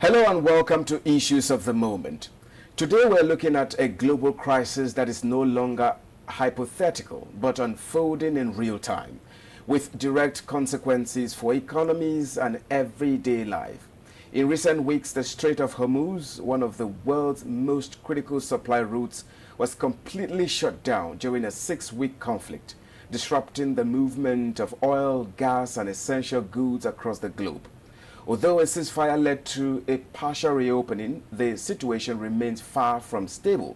Hello and welcome to Issues of the Moment. Today we're looking at a global crisis that is no longer hypothetical but unfolding in real time, with direct consequences for economies and everyday life. In recent weeks, the Strait of Hormuz, one of the world's most critical supply routes, was completely shut down during a 6-week conflict, disrupting the movement of oil, gas, and essential goods across the globe. Although a ceasefire led to a partial reopening, the situation remains far from stable.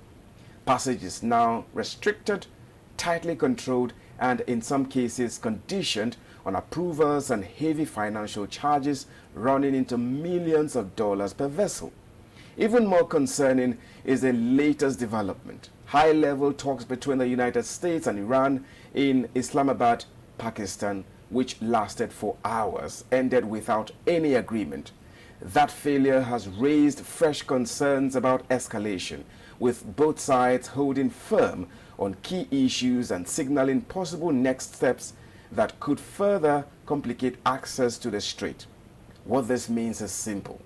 Passage is now restricted, tightly controlled, and in some cases conditioned on approvals and heavy financial charges running into millions of dollars per vessel. Even more concerning is the latest development. High-level talks between the United States and Iran in Islamabad, Pakistan, which lasted for hours, ended without any agreement. That failure has raised fresh concerns about escalation, with both sides holding firm on key issues and signaling possible next steps that could further complicate access to the strait. What this means is simple.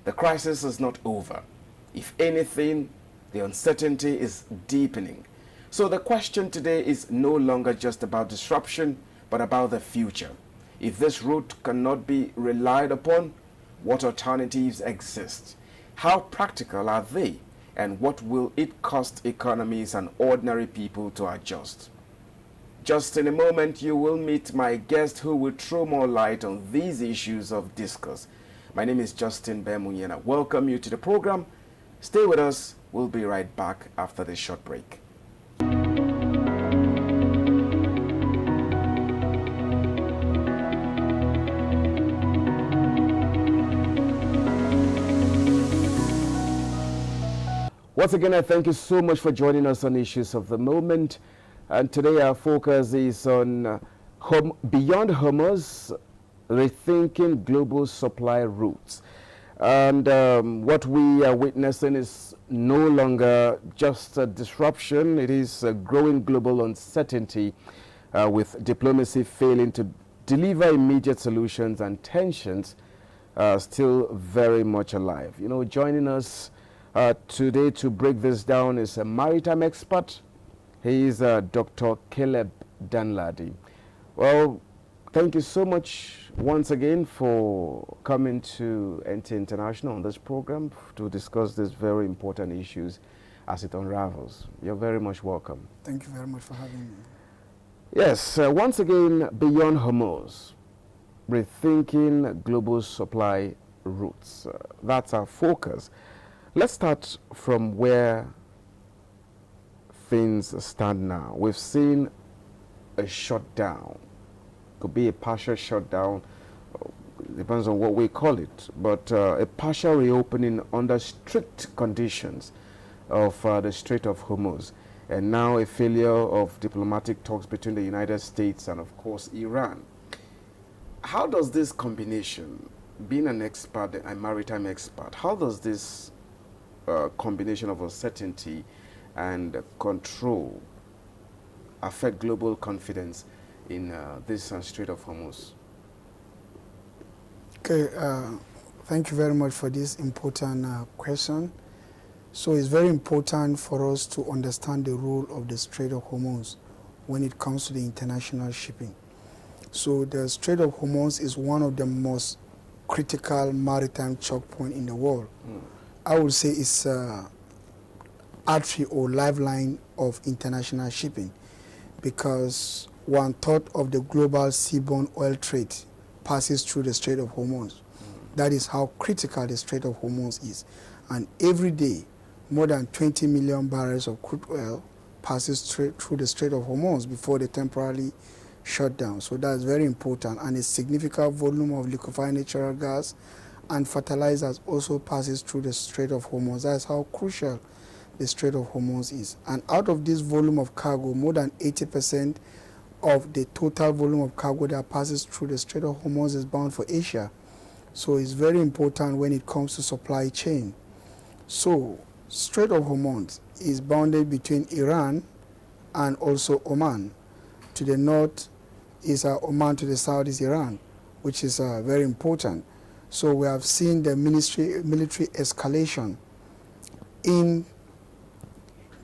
The crisis is not over. If anything, the uncertainty is deepening. So the question today is no longer just about disruption, but about the future. If this route cannot be relied upon, what alternatives exist? How practical are they? And what will it cost economies and ordinary people to adjust? Just in a moment, you will meet my guest who will throw more light on these issues of discourse. My name is Justin Bemunye and I welcome you to the program. Stay with us. We'll be right back after this short break. Once again, I thank you so much for joining us on Issues of the Moment. And today our focus is on Beyond Hormuz, Rethinking Global Supply Routes. And what we are witnessing is no longer just a disruption. It is a growing global uncertainty with diplomacy failing to deliver immediate solutions and tensions still very much alive. You know, joining us today to break this down is a maritime expert. He is Dr. Caleb DANLADI. Well, thank you so much once again for coming to NT International on this program to discuss these very important issues as it unravels. You're very much welcome. Thank you very much for having me. Yes, once again, Beyond Hormuz, Rethinking Global Supply Routes. That's our focus. Let's start from where things stand now. We've seen a shutdown. Could be a partial shutdown, depends on what we call it, but a partial reopening under strict conditions of the Strait of Hormuz, and now a failure of diplomatic talks between the United States and, of course, Iran. How does this combination, being an expert, a maritime expert, how does this combination of uncertainty and control affect global confidence in this Strait of Hormuz? Okay, thank you very much for this important question. So it's very important for us to understand the role of the Strait of Hormuz when it comes to the international shipping. So the Strait of Hormuz is one of the most critical maritime choke points in the world. I would say it's artery or lifeline of international shipping, because 1/3 of the global seaborne oil trade passes through the Strait of Hormuz. That is how critical the Strait of Hormuz is. And every day, more than 20 million barrels of crude oil passes through the Strait of Hormuz before they temporarily shut down. So that's very important. And a significant volume of liquefied natural gas and fertilizers also passes through the Strait of Hormuz. That's how crucial the Strait of Hormuz is. And out of this volume of cargo, more than 80% of the total volume of cargo that passes through the Strait of Hormuz is bound for Asia. So it's very important when it comes to supply chain. So Strait of Hormuz is bounded between Iran and also Oman. To the north is Oman, to the south is Iran, which is very important. So we have seen the military escalation in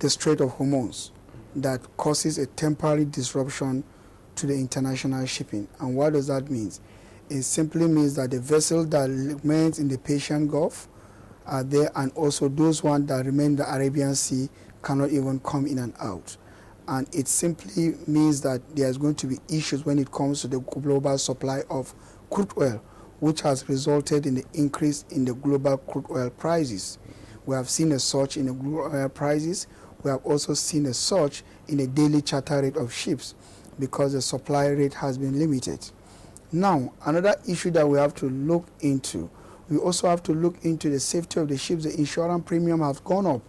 the Strait of Hormuz that causes a temporary disruption to the international shipping. And what does that mean? It simply means that the vessel that remains in the Persian Gulf are there, and also those ones that remain in the Arabian Sea cannot even come in and out. And it simply means that there's going to be issues when it comes to the global supply of crude oil, which has resulted in the increase in the global crude oil prices. We have seen a surge in the crude oil prices. We have also seen a surge in the daily charter rate of ships because the supply rate has been limited. Now, another issue that we have to look into, we also have to look into the safety of the ships. The insurance premium has gone up,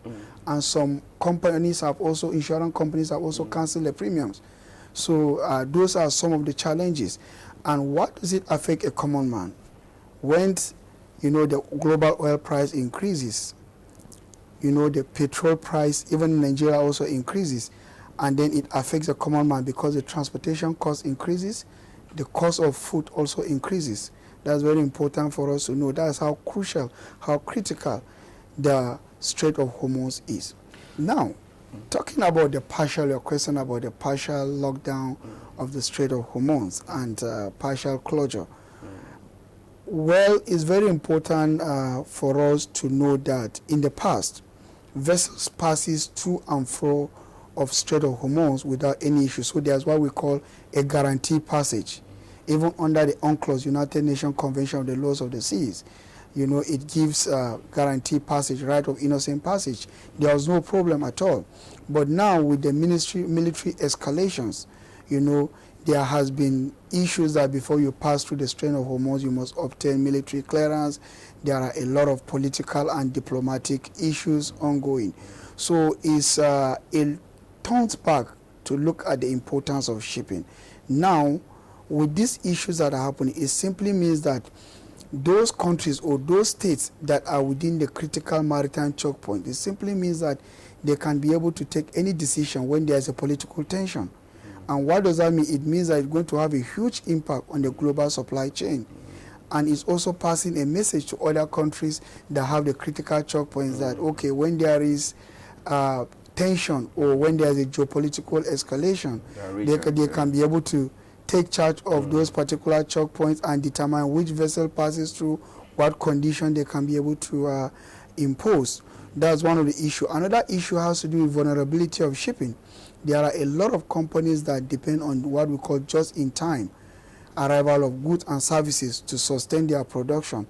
and some insurance companies have also canceled the premiums. So those are some of the challenges. And what does it affect a common man? When, the global oil price increases, the petrol price, even in Nigeria, also increases. And then it affects the common man because the transportation cost increases, the cost of food also increases. That's very important for us to know. That's how crucial, how critical the Strait of Hormuz is. Now, talking about your question about the partial lockdown of the Strait of Hormuz and partial closure. Well, it's very important for us to know that in the past, vessels passes to and fro of Strait of Hormuz without any issue. So there's what we call a guaranteed passage. Even under the UNCLOS, United Nations Convention of the Laws of the Seas, it gives guaranteed passage, right of innocent passage. There was no problem at all. But now with the military escalations, there has been issues that before you pass through the Strait of Hormuz, you must obtain military clearance. There are a lot of political and diplomatic issues ongoing. So it turns back to look at the importance of shipping. Now, with these issues that are happening, it simply means that those countries or those states that are within the critical maritime choke point, it simply means that they can be able to take any decision when there's a political tension. And what does that mean? It means that it's going to have a huge impact on the global supply chain. And it's also passing a message to other countries that have the critical choke points that, okay, when there is tension or when there is a geopolitical escalation, they can be able to take charge of those particular choke points and determine which vessel passes through, what condition they can be able to impose. That's one of the issues. Another issue has to do with vulnerability of shipping. There are a lot of companies that depend on what we call just-in-time arrival of goods and services to sustain their production.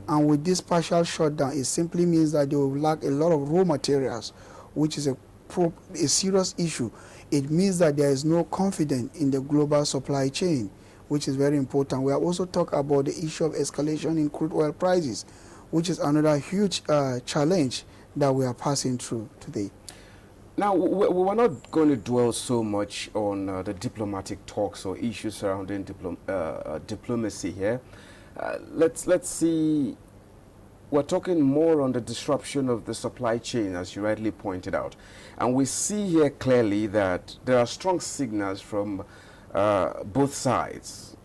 And with this partial shutdown, it simply means that they will lack a lot of raw materials, which is a serious issue. It means that there is no confidence in the global supply chain, which is very important. We have also talked about the issue of escalation in crude oil prices, which is another huge challenge that we are passing through today. Now, we're not going to dwell so much on the diplomatic talks or issues surrounding diplomacy here. Let's see. We're talking more on the disruption of the supply chain, as you rightly pointed out. And we see here clearly that there are strong signals from both sides.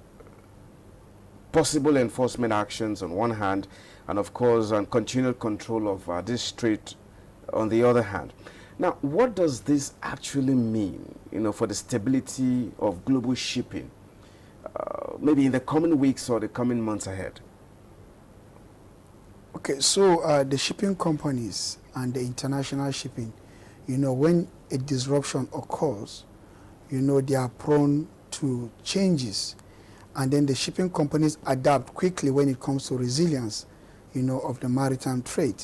Possible enforcement actions on one hand, and of course, continued control of this strait on the other hand. Now, what does this actually mean, for the stability of global shipping, maybe in the coming weeks or the coming months ahead? Okay, so the shipping companies and the international shipping, when a disruption occurs, they are prone to changes. And then the shipping companies adapt quickly when it comes to resilience, of the maritime trade.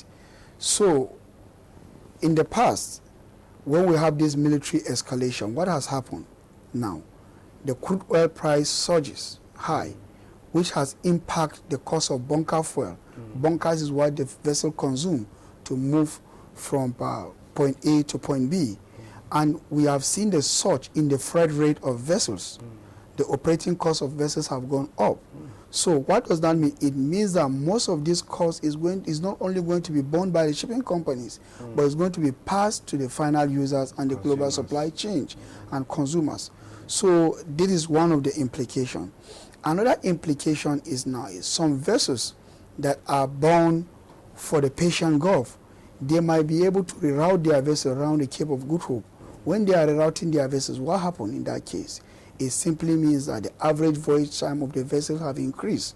So in the past, when we have this military escalation, what has happened now? The crude oil price surges high, which has impacted the cost of bunker fuel. Bunkers is what the vessel consumes to move from point A to point B. And we have seen the surge in the freight rate of vessels. The operating costs of vessels have gone up. So what does that mean? It means that most of this cost is not only going to be borne by the shipping companies, but it's going to be passed to the final users and the global supply chain and consumers. So this is one of the implications. Another implication is now some vessels that are bound for the Persian Gulf, they might be able to reroute their vessel around the Cape of Good Hope. When they are rerouting their vessels, what happened in that case? It simply means that the average voyage time of the vessel have increased.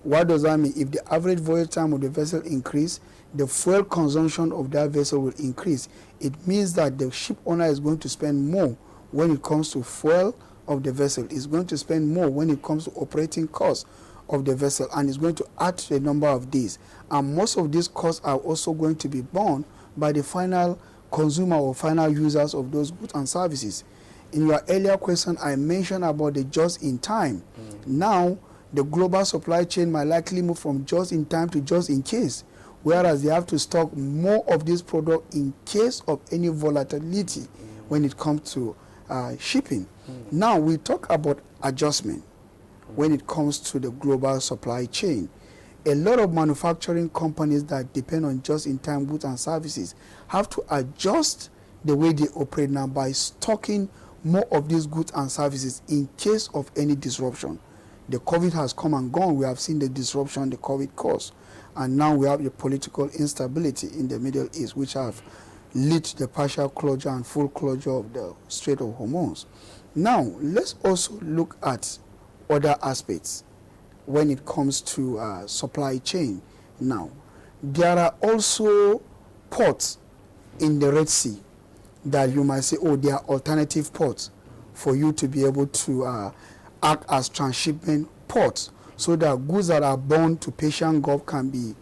What does that mean? If the average voyage time of the vessel increase, the fuel consumption of that vessel will increase. It means that the ship owner is going to spend more when it comes to fuel of the vessel. It's going to spend more when it comes to operating costs of the vessel, and it's going to add to the number of days. And most of these costs are also going to be borne by the final consumer or final users of those goods and services. In your earlier question, I mentioned about the just-in-time. Now, the global supply chain might likely move from just-in-time to just-in-case, whereas they have to stock more of this product in case of any volatility when it comes to shipping. Now, we talk about adjustment when it comes to the global supply chain. A lot of manufacturing companies that depend on just-in-time goods and services have to adjust the way they operate now by stocking more of these goods and services in case of any disruption. The COVID has come and gone. We have seen the disruption the COVID caused. And now we have the political instability in the Middle East, which have led to the partial closure and full closure of the Strait of Hormuz. Now, let's also look at other aspects when it comes to supply chain. Now, there are also ports in the Red Sea that you might say, oh, they are alternative ports for you to be able to act as transshipment ports, so that goods that are bound to Persian Gulf can be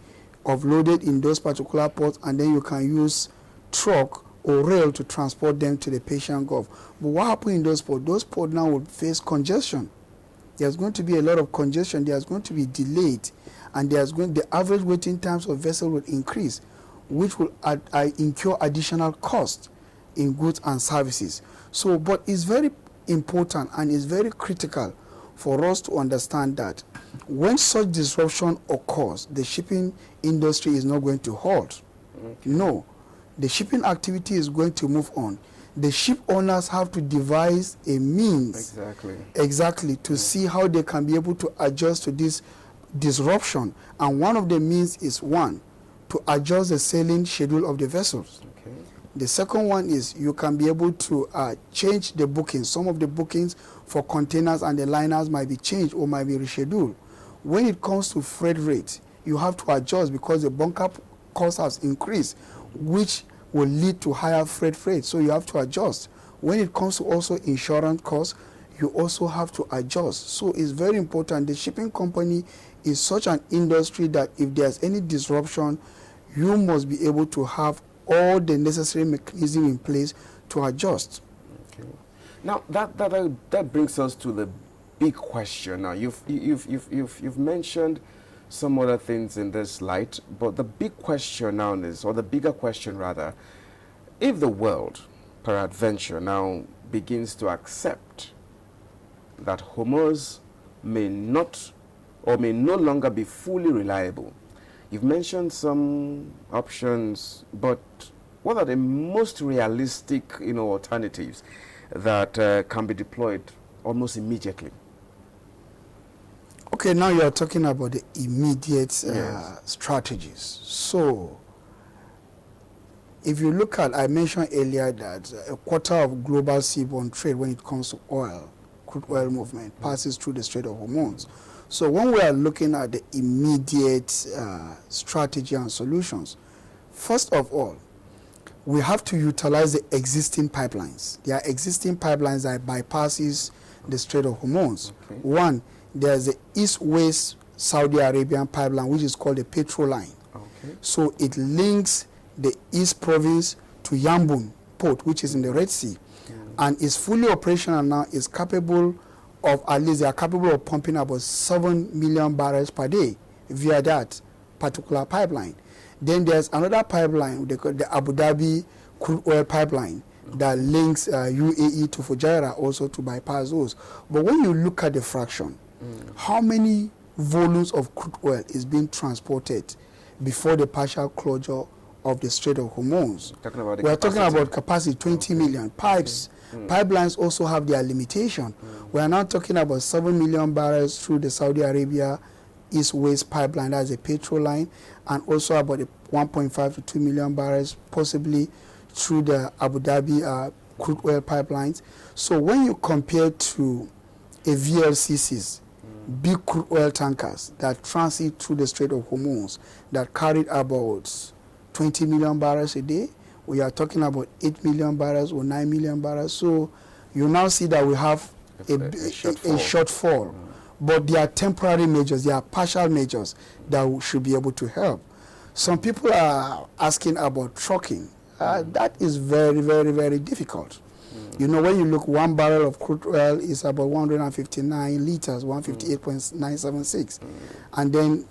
offloaded in those particular ports, and then you can use truck or rail to transport them to the Persian Gulf. But what happens in those ports? Those ports now will face congestion. There's going to be a lot of congestion. There's going to be delayed, and the average waiting times of vessel will increase, which will incur additional cost in goods and services. So, but it's very important and it's very critical for us to understand that when such disruption occurs, the shipping industry is not going to halt. No, the shipping activity is going to move on. The ship owners have to devise a means exactly to see how they can be able to adjust to this disruption. And one of the means is, one, to adjust the sailing schedule of the vessels. The second one is you can be able to change the bookings. Some of the bookings for containers and the liners might be changed or might be rescheduled. When it comes to freight rate, you have to adjust because the bunker cost has increased, which will lead to higher freight rates. So you have to adjust. When it comes to also insurance costs, you also have to adjust. So it's very important. The shipping company is such an industry that if there's any disruption, you must be able to have all the necessary mechanism in place to adjust. Okay. Now that brings us to the big question. Now you've mentioned some other things in this light, but the big question now is, or the bigger question rather, if the world, peradventure, now begins to accept that Hormuz may not or may no longer be fully reliable. You've mentioned some options, but what are the most realistic, alternatives that can be deployed almost immediately? Okay, now you are talking about the immediate strategies. So, if you look at, I mentioned earlier that a quarter of global seaborne trade when it comes to oil, crude oil movement, passes through the Strait of Hormuz. So when we are looking at the immediate strategy and solutions, first of all, we have to utilize the existing pipelines. There are existing pipelines that bypasses the Strait of Hormuz. Okay. One, there's the East-West Saudi Arabian pipeline, which is called the Petrol Line. Okay. So it links the East Province to Yanbu port, which is in the Red Sea, and is fully operational now. Is capable of, at least they are capable of pumping about 7 million barrels per day via that particular pipeline. Then there's another pipeline, the Abu Dhabi crude oil pipeline, that links UAE to Fujairah, also to bypass those. But when you look at the fraction, how many volumes of crude oil is being transported before the partial closure of the Strait of Hormuz? We are talking about capacity, 20 million. Pipes, pipelines also have their limitation. We are now talking about 7 million barrels through the Saudi Arabia East-West pipeline, that's a petrol line, and also about 1.5 to 2 million barrels, possibly through the Abu Dhabi crude oil pipelines. So when you compare to a VLCCs, big crude oil tankers that transit through the Strait of Hormuz, that carried about 20 million barrels a day, we are talking about 8 million barrels or 9 million barrels. So you now see that we have a shortfall. But they are temporary measures, they are partial measures that should be able to help. Some people are asking about trucking. That is very, very, very difficult. You know, when you look, 1 barrel of crude oil is about 159 liters, 158.976. And then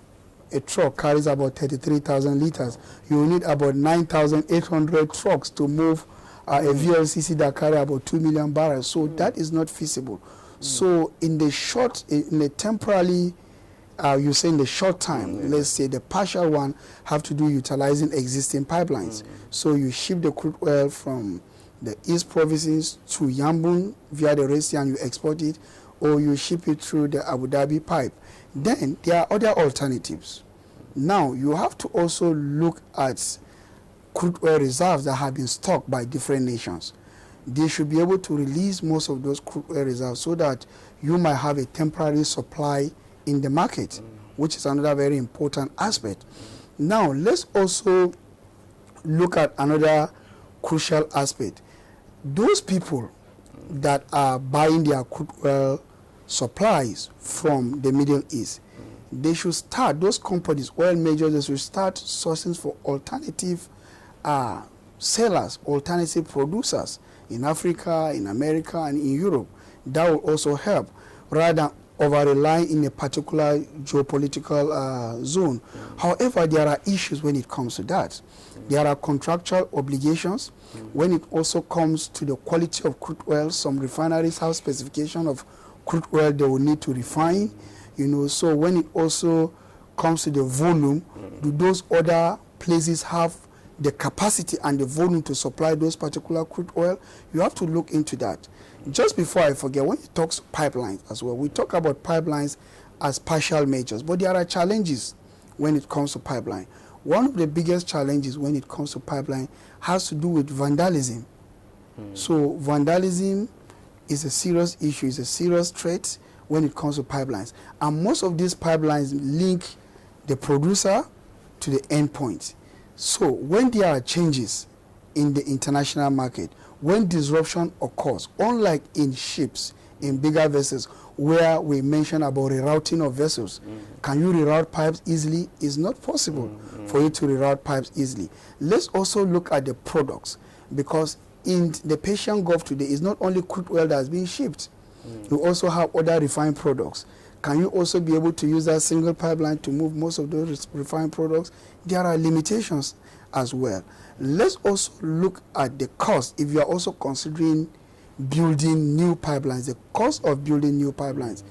a truck carries about 33,000 liters. You need about 9,800 trucks to move a VLCC that carry about 2 million barrels. So that is not feasible. So in the temporarily, you say in the short time, let's say the partial one have to do utilizing existing pipelines. So you ship the crude oil from the East provinces to Yangon via the Red Sea and you export it, or you ship it through the Abu Dhabi pipe. Then there are other alternatives. Now you have to also look at crude oil reserves that have been stocked by different nations. They should be able to release most of those crude oil reserves so that you might have a temporary supply in the market, which is another very important aspect. Now, let's also look at another crucial aspect. Those people that are buying their crude oil supplies from the Middle East, they should start, those companies, oil majors, they should start sourcing for alternative sellers, alternative producers in Africa, in America, and in Europe. That will also help, rather than over-relying in a particular geopolitical zone. However, there are issues when it comes to that. There are contractual obligations. When it also comes to the quality of crude oil, some refineries have specification of crude oil they will need to refine. You know, so when it also comes to the volume, do those other places have the capacity and the volume to supply those particular crude oil? You have to look into that. Just before I forget, when you talk pipelines as well, we talk about pipelines as partial measures, but there are challenges when it comes to pipeline. One of the biggest challenges when it comes to pipeline has to do with vandalism. So vandalism is a serious issue, is a serious threat when it comes to pipelines. And most of these pipelines link the producer to the end point. So when there are changes in the international market, when disruption occurs, unlike in ships, in bigger vessels, where we mentioned about rerouting of vessels, can you reroute pipes easily? It's not possible for you to reroute pipes easily. Let's also look at the products, because in the Persian Gulf today, it's not only crude oil that's being shipped. You also have other refined products. Can you also be able to use that single pipeline to move most of those refined products? There are limitations as well. Let's also look at the cost. If you are also considering building new pipelines, the cost of building new pipelines,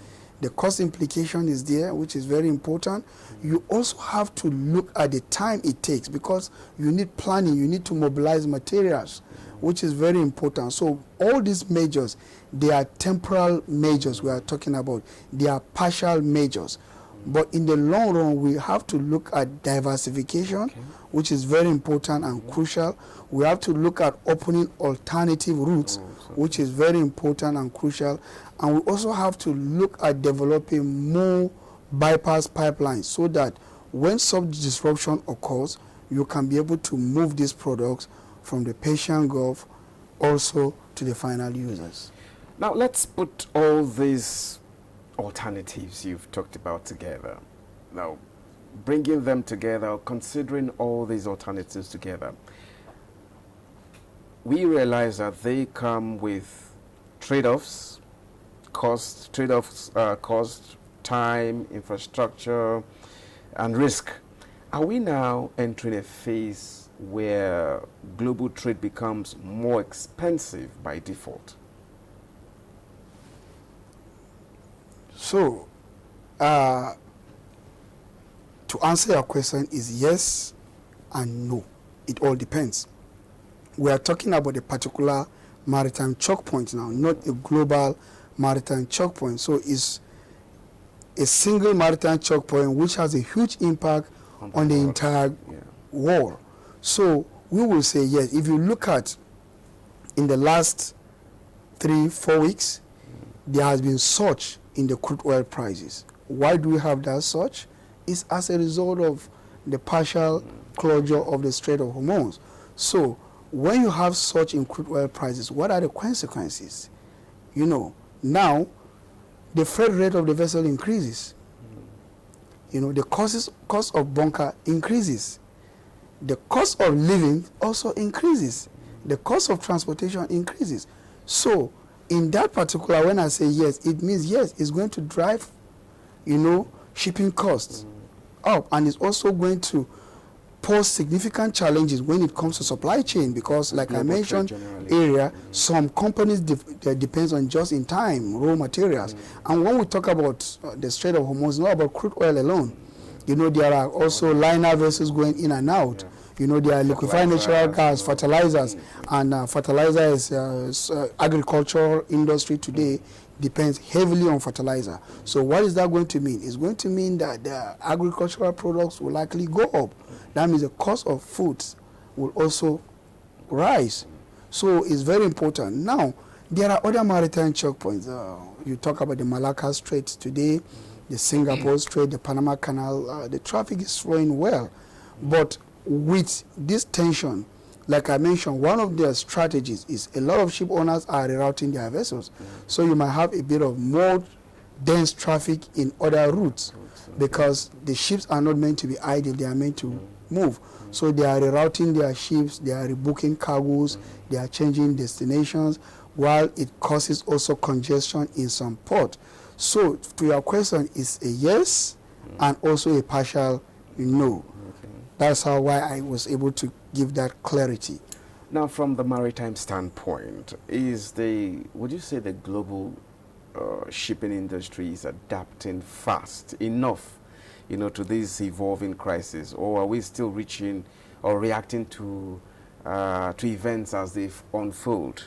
the cost implication is there, which is very important. You also have to look at the time it takes, because you need planning, you need to mobilize materials, which is very important. So all these measures, they are temporal measures we are talking about. They are partial measures. But in the long run, we have to look at diversification, which is very important and crucial. We have to look at opening alternative routes, which is very important and crucial. And we also have to look at developing more bypass pipelines so that when some disruption occurs, you can be able to move these products from the Persian Gulf also to the final users. Now let's put all these alternatives you've talked about together. Now, bringing them together, considering all these alternatives together, we realize that they come with trade-offs, cost, cost, time, infrastructure, and risk. Are we now entering a phase where global trade becomes more expensive by default? So, to answer your question is yes and no. It all depends. We are talking about a particular maritime choke point now, not a global maritime choke point. So it's a single maritime choke point which has a huge impact on the entire world. So we will say yes. If you look at in the last 3-4 weeks, there has been surge in the crude oil prices. Why do we have that surge? It's as a result of the partial closure of the Strait of Hormuz. So when you have surge in crude oil prices, what are the consequences? You know, now the freight rate of the vessel increases. You know, the cost of bunker increases. The cost of living also increases. The cost of transportation increases. So in that particular, when I say yes, it means yes, it's going to drive, you know, shipping costs up, and it's also going to pose significant challenges when it comes to supply chain, because like I mentioned earlier, some companies depends on just-in-time raw materials. And when we talk about the Strait of Hormuz, it's not about crude oil alone. You know, there are also liner vessels going in and out. You know, there are liquefied natural gas, fertilizers, and fertilizer is agricultural industry today depends heavily on fertilizer. So what is that going to mean? It's going to mean that the agricultural products will likely go up. That means the cost of foods will also rise. So it's very important. Now, there are other maritime choke points. You talk about the Malacca Strait today, the Singapore Strait, the Panama Canal. The traffic is flowing well. But with this tension, like I mentioned, one of their strategies is a lot of ship owners are rerouting their vessels. So you might have a bit of more dense traffic in other routes because the ships are not meant to be idle, they are meant to move. So they are rerouting their ships, they are rebooking cargoes, they are changing destinations, while it causes also congestion in some port. So to your question, it's a yes and also a partial no. That's why I was able to give that clarity. Now, from the maritime standpoint, would you say the global shipping industry is adapting fast enough, you know, to this evolving crisis, or are we still reaching or reacting to events as they unfold?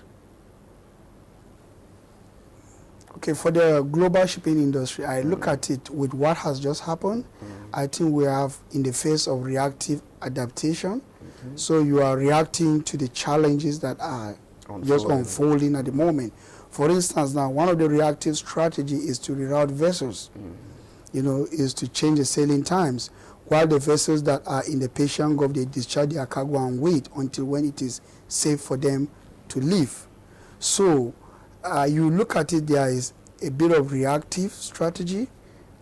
Okay, for the global shipping industry, I look at it with what has just happened. I think we have in the face of reactive adaptation. So you are reacting to the challenges that are just unfolding at the moment. For instance, now one of the reactive strategies is to reroute vessels. You know, is to change the sailing times. While the vessels that are in the Persian Gulf, they discharge their cargo and wait until when it is safe for them to leave. So you look at it, there is a bit of reactive strategy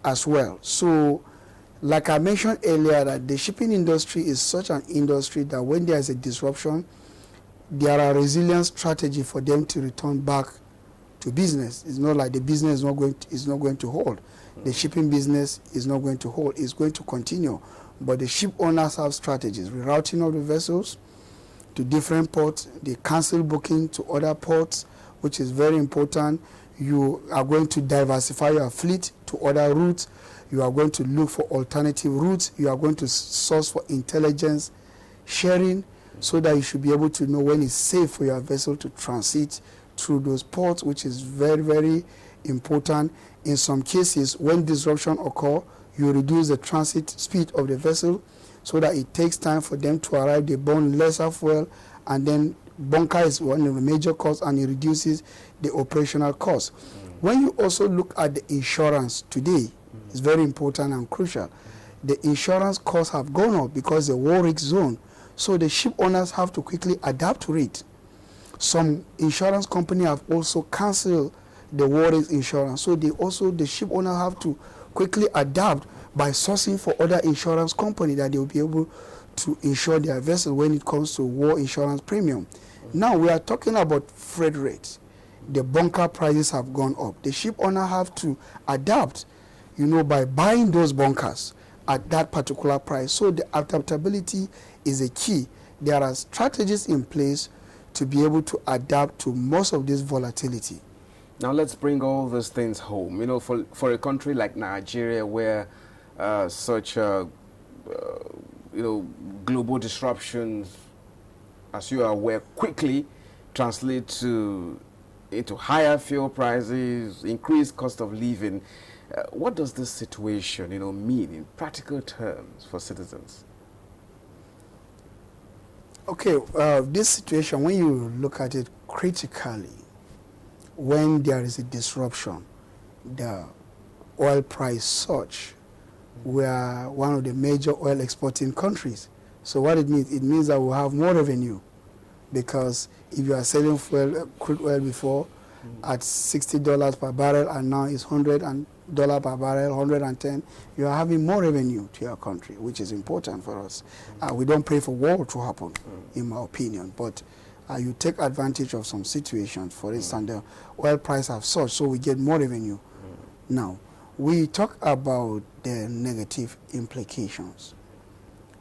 as well. So like I mentioned earlier, that the shipping industry is such an industry that when there is a disruption, there are resilient strategy for them to return back to business. It's not like the business is not going to hold. The shipping business is not going to hold. It's going to continue. But the ship owners have strategies, rerouting of the vessels to different ports, they cancel booking to other ports, which is very important. You are going to diversify your fleet to other routes. You are going to look for alternative routes. You are going to source for intelligence sharing so that you should be able to know when it's safe for your vessel to transit through those ports, which is very, very important. In some cases, when disruption occurs, you reduce the transit speed of the vessel so that it takes time for them to arrive. They burn lesser fuel, and then bunker is one of the major costs, and it reduces the operational costs. When you also look at the insurance today, it's very important and crucial. The insurance costs have gone up because the war risk zone. So the ship owners have to quickly adapt to it. Some insurance companies have also canceled the war risk insurance. So the ship owners have to quickly adapt by sourcing for other insurance companies that they will be able to insure their vessel when it comes to war insurance premium. Now we are talking about freight rates. The bunker prices have gone up. The ship owner have to adapt, you know, by buying those bunkers at that particular price. So the adaptability is a key. There are strategies in place to be able to adapt to most of this volatility. Now let's bring all these things home. You know, for a country like Nigeria, where such you know, global disruptions, as you are aware, quickly translate into higher fuel prices, increased cost of living, What does this situation, mean in practical terms for citizens? Okay, this situation, when you look at it critically, when there is a disruption, the oil price surge, we are one of the major oil exporting countries. So what it means that we'll have more revenue, because if you are selling crude oil before at $60 per barrel and now it's $100 per barrel, 110, you are having more revenue to your country, which is important for us. We don't pray for war to happen, in my opinion, but you take advantage of some situations. For instance, the oil price have surged, so we get more revenue. Now, we talk about the negative implications.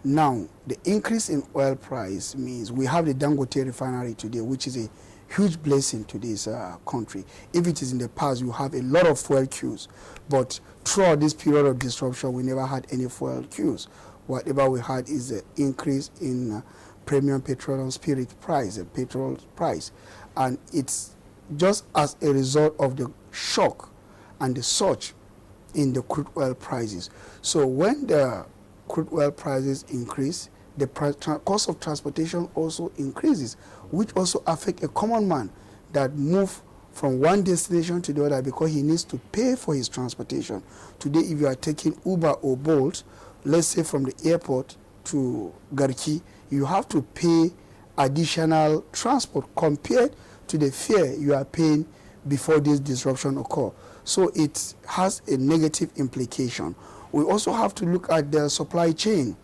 Now, the increase in oil price means we have the Dangote refinery today, which is a huge blessing to this country. If it is in the past, you have a lot of fuel queues, but throughout this period of disruption, we never had any fuel queues. Whatever we had is the increase in premium petroleum spirit price, the petrol price. And it's just as a result of the shock and the surge in the crude oil prices. So when the crude oil prices increase, the cost of transportation also increases, which also affect a common man that move from one destination to the other because he needs to pay for his transportation. Today, if you are taking Uber or Bolt, let's say from the airport to Garki, you have to pay additional transport compared to the fare you are paying before this disruption occur. So it has a negative implication. We also have to look at the supply chain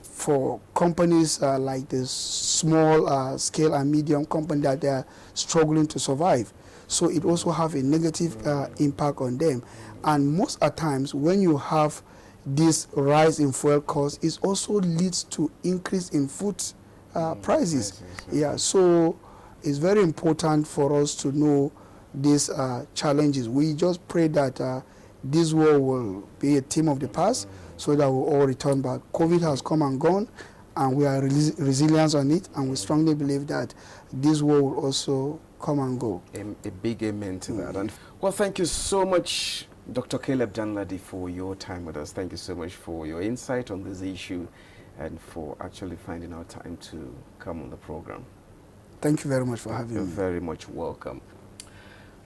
for companies like the small scale and medium company that they are struggling to survive. So it also have a negative impact on them. And most at times when you have this rise in fuel costs, it also leads to increase in food prices. Yeah, so it's very important for us to know these challenges. We just pray that this war will be a thing of the past, so that we'll all return back. COVID has come and gone, and we are resilient on it, and we strongly believe that this war will also come and go. A big amen to that. And well, thank you so much, Dr. Caleb DANLADI, for your time with us. Thank you so much for your insight on this issue and for actually finding our time to come on the program. Thank you very much for having me. You're very much welcome.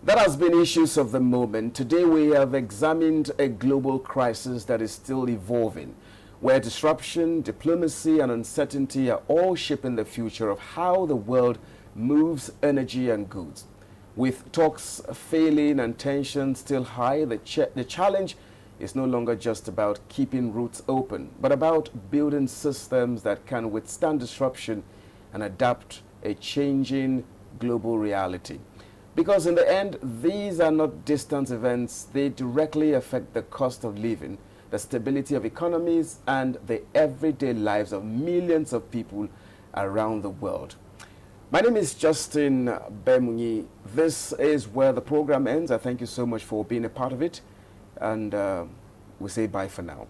That has been Issues of the Moment. Today we have examined a global crisis that is still evolving, where disruption, diplomacy, and uncertainty are all shaping the future of how the world moves energy and goods. With talks failing and tensions still high, the challenge is no longer just about keeping routes open, but about building systems that can withstand disruption and adapt a changing global reality. Because in the end, these are not distant events. They directly affect the cost of living, the stability of economies, and the everyday lives of millions of people around the world. My name is Justin Bemunyi. This is where the program ends. I thank you so much for being a part of it. And we say bye for now.